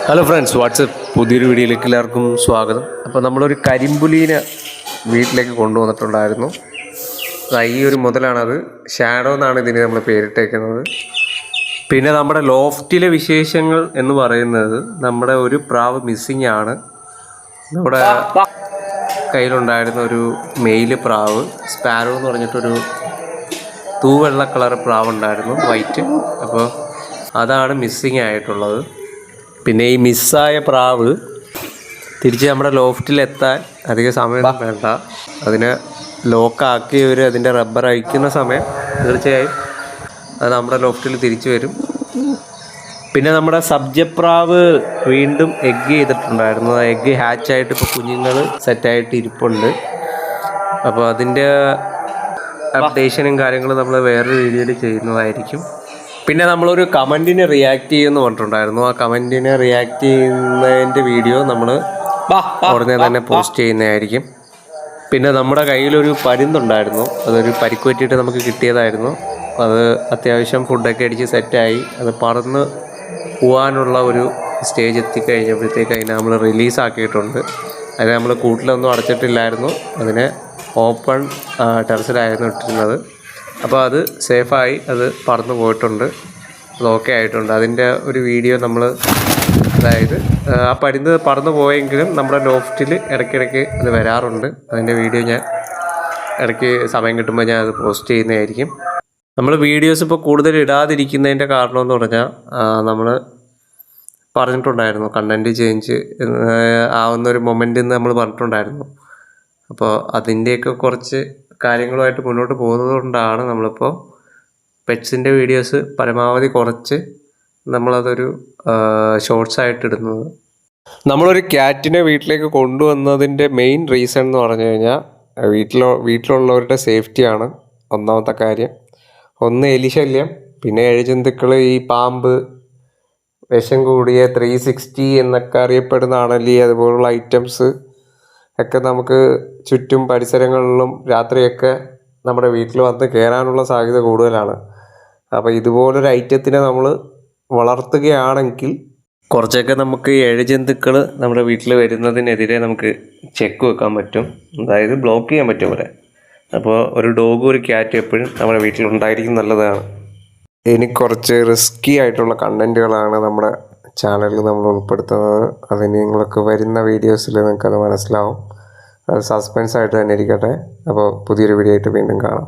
Hello friends, WhatsApp പുതിയൊരു വീഡിയോയിലേക്ക് എല്ലാവർക്കും സ്വാഗതം. അപ്പോൾ നമ്മളൊരു കരിമ്പുലീനെ വീട്ടിലേക്ക് കൊണ്ടുവന്നിട്ടുണ്ടായിരുന്നു. ഈ ഒരു മുതലാണത്. ഷാഡോ എന്നാണ് ഇതിന് നമ്മൾ പേരിട്ടേക്കുന്നത്. പിന്നെ നമ്മുടെ ലോഫ്റ്റിലെ വിശേഷങ്ങൾ എന്ന് പറയുന്നത്, നമ്മുടെ ഒരു പ്രാവ് മിസ്സിങ് ആണ്. നമ്മുടെ കയ്യിലുണ്ടായിരുന്ന ഒരു മെയില് പ്രാവ്, സ്പാരോ എന്ന് പറഞ്ഞിട്ടൊരു തൂവെള്ള കളർ പ്രാവ് ഉണ്ടായിരുന്നു, വൈറ്റ്. അപ്പോൾ അതാണ് മിസ്സിങ് ആയിട്ടുള്ളത്. പിന്നെ ഈ മിസ്സായ പ്രാവ് തിരിച്ച് നമ്മുടെ ലോഫ്റ്റിലെത്താൻ അധിക സമയമൊന്നും വേണ്ട. അതിനെ ലോക്കാക്കിയവർ അതിൻ്റെ റബ്ബർ അഴിക്കുന്ന സമയം തീർച്ചയായും അത് നമ്മുടെ ലോഫ്റ്റിൽ തിരിച്ചു വരും. പിന്നെ നമ്മുടെ സബ്ജപ്രാവ് വീണ്ടും എഗ്ഗ് ചെയ്തിട്ടുണ്ടായിരുന്നു. ആ എഗ്ഗ് ഹാച്ചായിട്ട് ഇപ്പോൾ കുഞ്ഞുങ്ങൾ സെറ്റായിട്ട് ഇരിപ്പുണ്ട്. അപ്പോൾ അതിൻ്റെ അപ്ഡേഷനും കാര്യങ്ങളും നമ്മൾ വേറൊരു വീഡിയോയിൽ ചെയ്യുന്നതായിരിക്കും. പിന്നെ നമ്മളൊരു കമൻറ്റിന് റിയാക്ട് ചെയ്യുമെന്ന് പറഞ്ഞിട്ടുണ്ടായിരുന്നു. ആ കമൻറ്റിന് റിയാക്ട് ചെയ്യുന്നതിൻ്റെ വീഡിയോ നമ്മൾ ഉടനെ തന്നെ പോസ്റ്റ് ചെയ്യുന്നതായിരിക്കും. പിന്നെ നമ്മുടെ കയ്യിലൊരു പരുന്തുണ്ടായിരുന്നു. അതൊരു പരിക്ക് പറ്റിയിട്ട് നമുക്ക് കിട്ടിയതായിരുന്നു. അത് അത്യാവശ്യം ഫുഡൊക്കെ അടിച്ച് സെറ്റായി അത് പറന്ന് പോകാനുള്ള ഒരു സ്റ്റേജ് എത്തിക്കഴിഞ്ഞപ്പോഴത്തേക്ക് അതിനെ നമ്മൾ റിലീസാക്കിയിട്ടുണ്ട്. അതിനെ നമ്മൾ കൂട്ടിലൊന്നും അടച്ചിട്ടില്ലായിരുന്നു. അതിനെ ഓപ്പൺ ടെറസിലായിരുന്നു ഇട്ടിരുന്നത്. അപ്പോൾ അത് സേഫായി അത് പറന്ന് പോയിട്ടുണ്ട്. അത് ഓക്കെ ആയിട്ടുണ്ട്. അതിൻ്റെ ഒരു വീഡിയോ നമ്മൾ, അതായത് ആ പരുന്ത് പറന്ന് പോയെങ്കിലും നമ്മുടെ ലോഫ്റ്റിൽ ഇടയ്ക്കിടയ്ക്ക് അത് വരാറുണ്ട്. അതിൻ്റെ വീഡിയോ ഞാൻ ഇടയ്ക്ക് സമയം കിട്ടുമ്പോൾ ഞാൻ അത് പോസ്റ്റ് ചെയ്യുന്നതായിരിക്കും. നമ്മൾ വീഡിയോസ് ഇപ്പോൾ കൂടുതൽ ഇടാതിരിക്കുന്നതിൻ്റെ കാരണമെന്ന് പറഞ്ഞാൽ, നമ്മൾ പറഞ്ഞിട്ടുണ്ടായിരുന്നു കണ്ടൻറ്റ് ചേഞ്ച് ആവുന്നൊരു മൊമെൻ്റ് എന്ന് നമ്മൾ പറഞ്ഞിട്ടുണ്ടായിരുന്നു. അപ്പോൾ അതിൻ്റെയൊക്കെ കുറച്ച് കാര്യങ്ങളുമായിട്ട് മുന്നോട്ട് പോകുന്നത് കൊണ്ടാണ് നമ്മളിപ്പോൾ പെറ്റ്സിൻ്റെ വീഡിയോസ് പരമാവധി കുറച്ച് നമ്മളതൊരു ഷോർട്സ് ആയിട്ട് ഇടുന്നത്. നമ്മളൊരു ക്യാറ്റിനെ വീട്ടിലേക്ക് കൊണ്ടുവന്നതിൻ്റെ മെയിൻ റീസൺ എന്ന് പറഞ്ഞു കഴിഞ്ഞാൽ വീട്ടിലുള്ളവരുടെ സേഫ്റ്റിയാണ് ഒന്നാമത്തെ കാര്യം. ഒന്ന് എലി ശല്യം, പിന്നെ ഇഴജന്തുക്കൾ, ഈ പാമ്പ്, വിഷം കൂടിയ 360 എന്നൊക്കെ അറിയപ്പെടുന്ന അണലി, അതുപോലുള്ള ഐറ്റംസ് ഒക്കെ നമുക്ക് ചുറ്റും പരിസരങ്ങളിലും രാത്രിയൊക്കെ നമ്മുടെ വീട്ടിൽ വന്ന് കയറാനുള്ള സാധ്യത കൂടുതലാണ്. അപ്പോൾ ഇതുപോലൊരു ഐറ്റത്തിനെ നമ്മൾ വളർത്തുകയാണെങ്കിൽ കുറച്ചൊക്കെ നമുക്ക് ഇഴജന്തുക്കൾ നമ്മുടെ വീട്ടിൽ വരുന്നതിനെതിരെ നമുക്ക് ചെക്ക് വെക്കാൻ പറ്റും, അതായത് ബ്ലോക്ക് ചെയ്യാൻ പറ്റും അവരെ. അപ്പോൾ ഒരു ഡോഗും ഒരു ക്യാറ്റും എപ്പോഴും നമ്മുടെ വീട്ടിൽ ഉണ്ടായിരിക്കും നല്ലതാണ്. ഇനി കുറച്ച് റിസ്കി ആയിട്ടുള്ള കണ്ടൻറ്റുകളാണ് നമ്മുടെ ചാനലിൽ നമ്മൾ ഉൾപ്പെടുത്തുന്നത്. അതിന് നിങ്ങൾക്ക് വരുന്ന വീഡിയോസിൽ നിങ്ങൾക്കത് മനസ്സിലാവും. അത് സസ്പെൻസ് ആയിട്ട് തന്നെ ഇരിക്കട്ടെ. അപ്പോൾ പുതിയൊരു വീഡിയോ ആയിട്ട് വീണ്ടും കാണാം.